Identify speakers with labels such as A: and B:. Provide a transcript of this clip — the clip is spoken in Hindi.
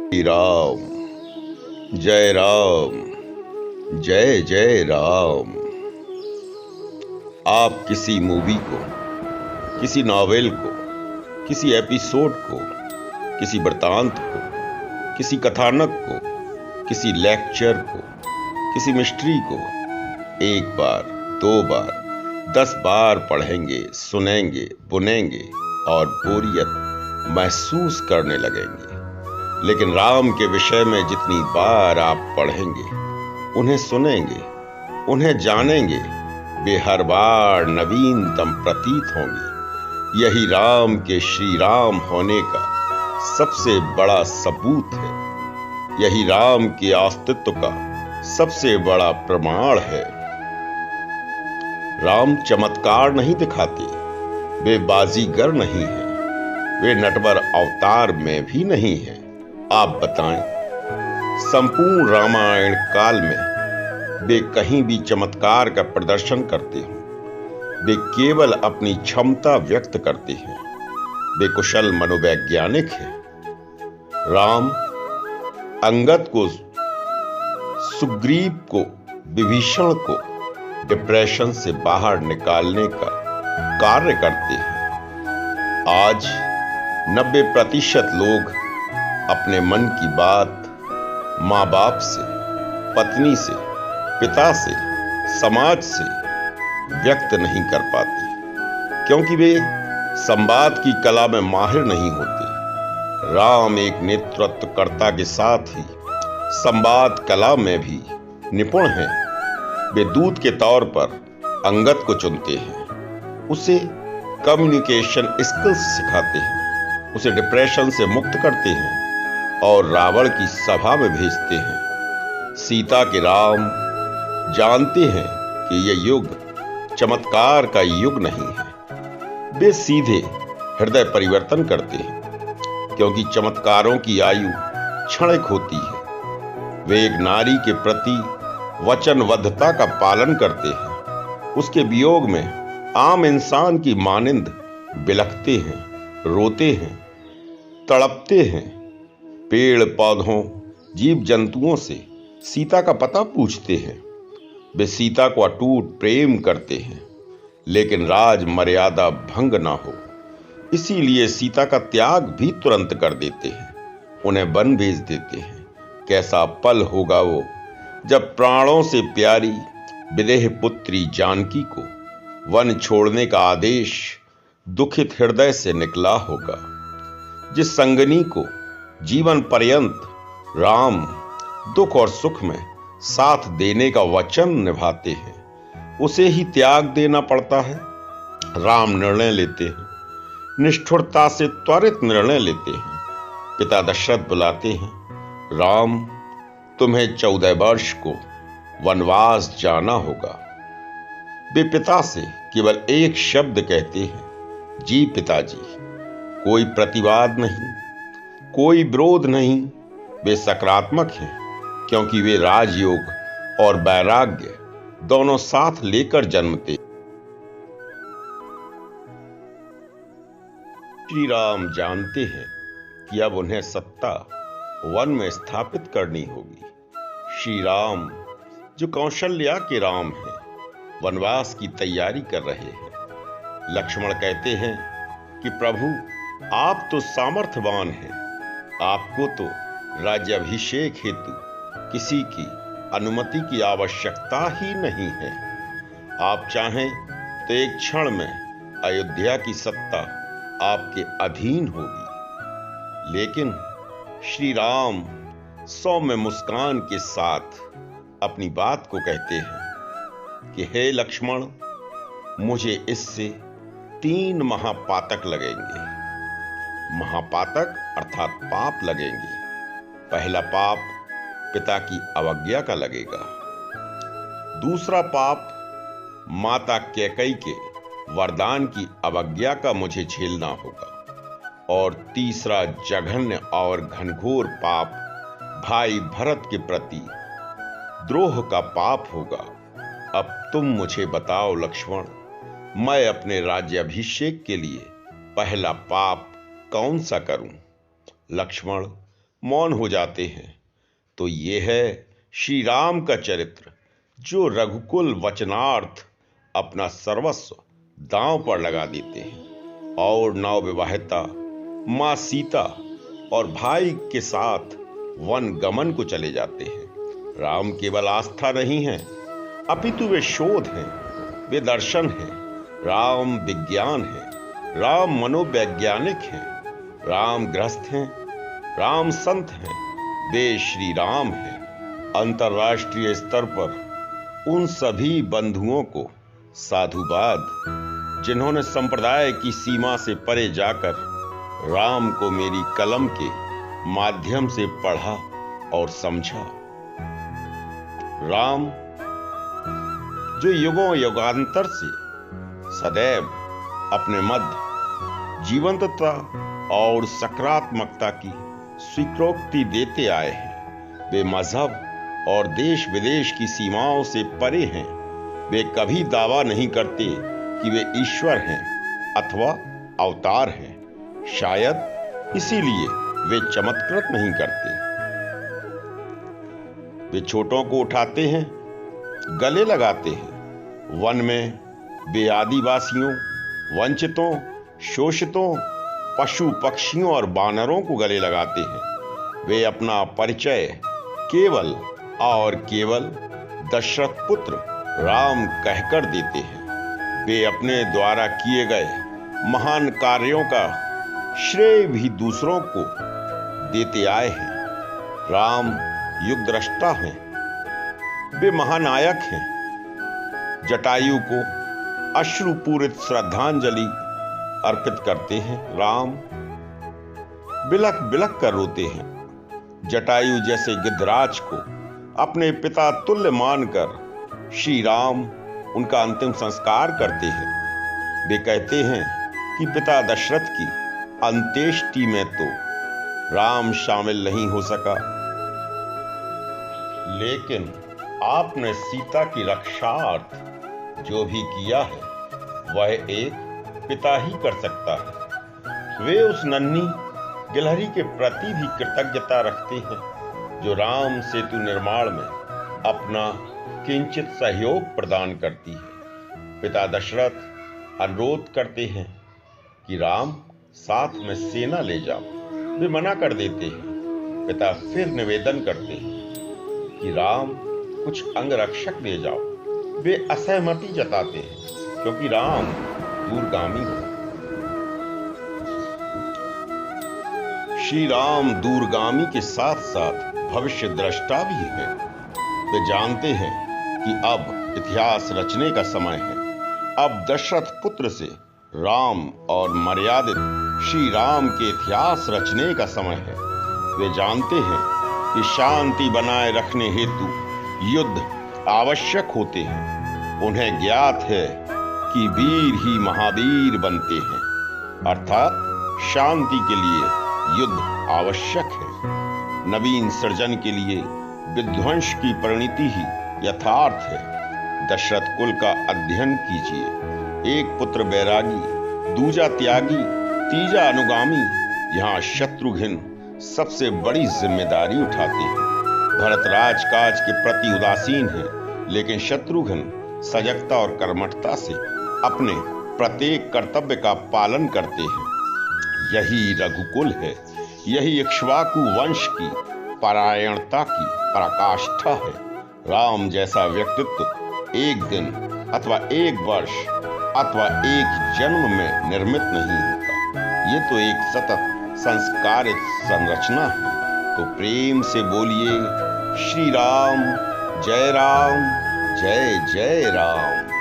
A: श्री राम। जय राम। जय जय राम। आप किसी मूवी को, किसी नॉवेल को, किसी एपिसोड को, किसी वृत्तांत को, किसी कथानक को, किसी लेक्चर को, किसी मिस्ट्री को एक बार, दो बार, 10 बार पढ़ेंगे, सुनेंगे, बुनेंगे और बोरियत महसूस करने लगेंगे। लेकिन राम के विषय में जितनी बार आप पढ़ेंगे, उन्हें सुनेंगे, उन्हें जानेंगे, वे हर बार नवीनतम प्रतीत होंगे। यही राम के श्री राम होने का सबसे बड़ा सबूत है। यही राम के अस्तित्व का सबसे बड़ा प्रमाण है। राम चमत्कार नहीं दिखाते, वे बाजीगर नहीं हैं, वे नटवर अवतार में भी नहीं हैं। आप बताएं, संपूर्ण रामायण काल में वे कहीं भी चमत्कार का प्रदर्शन करते हो? वे केवल अपनी क्षमता व्यक्त करते हैं। वे कुशल मनोवैज्ञानिक हैं। राम अंगद को, सुग्रीव को, विभीषण को डिप्रेशन से बाहर निकालने का कार्य करते हैं। आज 90% लोग अपने मन की बात माँ बाप से, पत्नी से, पिता से, समाज से व्यक्त नहीं कर पाते, क्योंकि वे संवाद की कला में माहिर नहीं होते। राम एक नेतृत्वकर्ता के साथ ही संवाद कला में भी निपुण हैं। वे दूत के तौर पर अंगद को चुनते हैं, उसे कम्युनिकेशन स्किल्स सिखाते हैं, उसे डिप्रेशन से मुक्त करते हैं और रावण की सभा में भेजते हैं। सीता के राम जानते हैं कि यह युग चमत्कार का युग नहीं है। वे सीधे हृदय परिवर्तन करते हैं, क्योंकि चमत्कारों की आयु क्षणिक होती है। वे एक नारी के प्रति वचनबद्धता का पालन करते हैं। उसके वियोग में आम इंसान की मानिंद बिलखते हैं, रोते हैं, तड़पते हैं। पेड़ पौधों, जीव जंतुओं से सीता का पता पूछते हैं। वे सीता को अटूट प्रेम करते हैं, लेकिन राज मर्यादा भंग ना हो, इसीलिए सीता का त्याग भी तुरंत कर देते हैं, उन्हें वन भेज देते हैं। कैसा पल होगा वो जब प्राणों से प्यारी विदेह पुत्री जानकी को वन छोड़ने का आदेश दुखित हृदय से निकला होगा। जिस संगनी को जीवन पर्यंत राम दुख और सुख में साथ देने का वचन निभाते हैं, उसे ही त्याग देना पड़ता है। राम निर्णय लेते हैं, निष्ठुरता से त्वरित निर्णय लेते हैं। पिता दशरथ बुलाते हैं, राम तुम्हें 14 वर्ष को वनवास जाना होगा। वे पिता से केवल एक शब्द कहते हैं, जी पिताजी। कोई प्रतिवाद नहीं, कोई विरोध नहीं। वे सकारात्मक हैं, क्योंकि वे राजयोग और वैराग्य दोनों साथ लेकर जन्मते। श्री राम जानते हैं कि अब उन्हें सत्ता वन में स्थापित करनी होगी। श्री राम जो कौशल्या के राम हैं, वनवास की तैयारी कर रहे हैं। लक्ष्मण कहते हैं कि प्रभु आप तो सामर्थ्यवान हैं, आपको तो राज्याभिषेक हेतु किसी की अनुमति की आवश्यकता ही नहीं है। आप चाहें तो एक क्षण में अयोध्या की सत्ता आपके अधीन होगी। लेकिन श्री राम सौम्य मुस्कान के साथ अपनी बात को कहते हैं कि हे लक्ष्मण, मुझे इससे 3 महापातक लगेंगे। महापातक अर्थात पाप लगेंगे। पहला पाप पिता की अवज्ञा का लगेगा। दूसरा पाप माता कैकेयी के वरदान की अवज्ञा का मुझे झेलना होगा। और तीसरा जघन्य और घनघोर पाप भाई भरत के प्रति द्रोह का पाप होगा। अब तुम मुझे बताओ लक्ष्मण, मैं अपने राज्याभिषेक के लिए पहला पाप कौन सा करूं? लक्ष्मण, मौन हो जाते हैं। तो ये है श्री राम का चरित्र, जो रघुकुल वचनार्थ अपना सर्वस्व दांव पर लगा देते हैं और नवविवाहिता मां सीता और भाई के साथ वन गमन को चले जाते हैं। राम केवल आस्था नहीं है, अपितु वे शोध हैं, वे दर्शन हैं। राम विज्ञान है, राम मनोवैज्ञानिक हैं, राम गृहस्थ हैं, राम संत हैं, वे श्री राम हैं। अंतर्राष्ट्रीय स्तर पर उन सभी बंधुओं को साधुवाद, जिन्होंने संप्रदाय की सीमा से परे जाकर राम को मेरी कलम के माध्यम से पढ़ा और समझा। राम जो युगों युगांतर से सदैव अपने मध्य जीवंतता और सकारात्मकता की स्वीकृति देते आए हैं, वे मजहब और देश विदेश की सीमाओं से परे हैं। वे कभी दावा नहीं करते कि वे ईश्वर हैं अथवा अवतार हैं। शायद इसीलिए वे चमत्कृत नहीं करते। वे छोटों को उठाते हैं, गले लगाते हैं। वन में वे आदिवासियों, वंचितों, शोषितों, पशु पक्षियों और बानरों को गले लगाते हैं। वे अपना परिचय केवल और केवल दशरथ पुत्र राम कहकर देते हैं। वे अपने द्वारा किए गए महान कार्यों का श्रेय भी दूसरों को देते आए हैं। राम युग दृष्टा हैं, वे महानायक हैं। जटायु को अश्रुपूरित श्रद्धांजलि अर्पित करते हैं। राम बिलख बिलख कर रोते हैं। जटायु जैसे गिद्धराज को अपने पिता तुल्य मानकर श्री राम उनका अंतिम संस्कार करते हैं। वे कहते हैं कि पिता दशरथ की अंत्येष्टि में तो राम शामिल नहीं हो सका, लेकिन आपने सीता की रक्षार्थ जो भी किया है वह एक पिता ही कर सकता है। वे उस नन्ही गिलहरी के प्रति भी कृतज्ञता रखते हैं जो राम सेतु निर्माण में अपना किंचित सहयोग प्रदान करती है। पिता दशरथ अनुरोध करते हैं कि राम साथ में सेना ले जाओ। वे मना कर देते हैं। पिता फिर निवेदन करते हैं कि राम कुछ अंगरक्षक ले जाओ। वे असहमति जताते हैं क्योंकि राम दूरगामी है। श्री राम दूरगामी के साथ साथ भविष्य दृष्टा भी है। वे जानते हैं कि अब इतिहास रचने का समय है। अब दशरथ पुत्र से राम और मर्यादित श्री राम के इतिहास रचने का समय है। वे जानते हैं कि शांति बनाए रखने हेतु युद्ध आवश्यक होते हैं। उन्हें ज्ञात है कि वीर ही महावीर बनते हैं, अर्थात शांति के लिए युद्ध आवश्यक है। नवीन सृजन के लिए विध्वंस की परिणति ही यथार्थ है। दशरथ कुल का अध्ययन कीजिए। एक पुत्र बैरागी, दूजा त्यागी, तीजा अनुगामी। यहाँ शत्रुघ्न सबसे बड़ी जिम्मेदारी उठाते हैं। भरत राजकाज के प्रति उदासीन है, लेकिन शत्रुघ्न सजगता और कर्मठता से अपने प्रत्येक कर्तव्य का पालन करते हैं। यही रघुकुल है, यही इक्ष्वाकु वंश की परायणता की पराकाष्ठा है। राम जैसा व्यक्तित्व एक दिन अथवा एक वर्ष अथवा एक जन्म में निर्मित नहीं होता। ये तो एक सतत संस्कारित संरचना है। तो प्रेम से बोलिए श्री राम, जय जय राम।